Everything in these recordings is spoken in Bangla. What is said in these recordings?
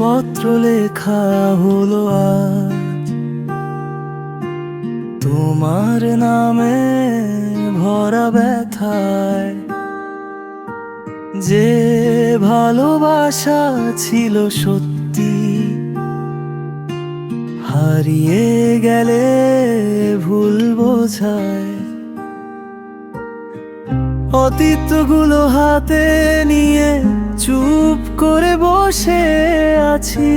পত্র লেখা হলো আজ তোমার নামে ভরা ব্যথায়। যে ভালোবাসা ছিল সত্যি হারিয়ে গেলে ভুল বোঝায়। অতীতগুলো হাতে নিয়ে চুপ করে বসে আছি।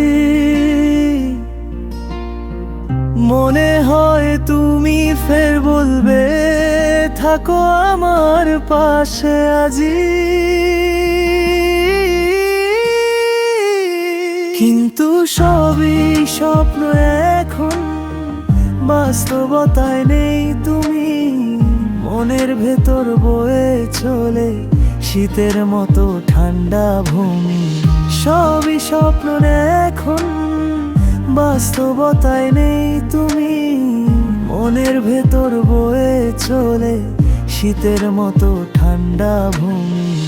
মনে হয় তুমি ফের বলবে থাকো আমার পাশে আজি। কিন্তু সবই স্বপ্ন এখন, বাস্তবতায় নেই তুমি। মনের ভেতর বয়ে চলে শীতের মতো ঠান্ডা ভূমি। সবই স্বপ্ন এখন, বাস্তবতায় নেই তুমি। মনের ভেতর বয়ে চলে শীতের মতো ঠান্ডা ভূমি।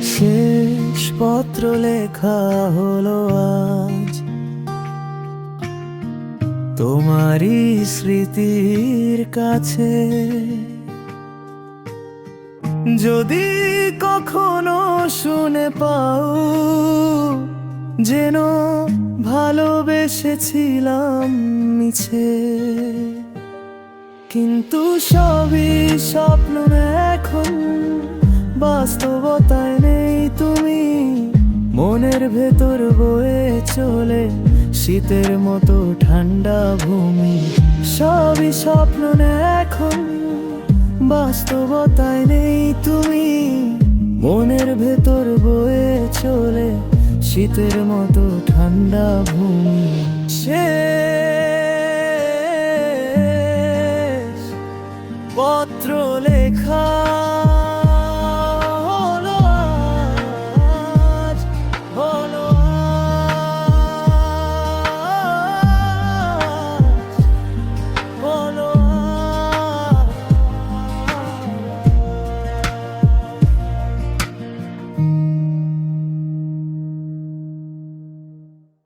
শেষ পত্র লেখা হলো আজ তোমারই স্মৃতির কাছে। যদি কখনো শুনে পাও যেন ভালোবেসেছিলাম মিছে। কিন্তু সবই স্বপ্ন এখন, বাস্তবতায় নেই তুমি। মনের ভেতর বয়ে চলে শীতের মতো ঠান্ডা ভূমি। সবই স্বপ্ন এখন, বাস্তবতায় নেই তুমি। মনের ভেতর বয়ে চলে শীতের মতো ঠান্ডা ভূমি। শেষ পত্র লেখা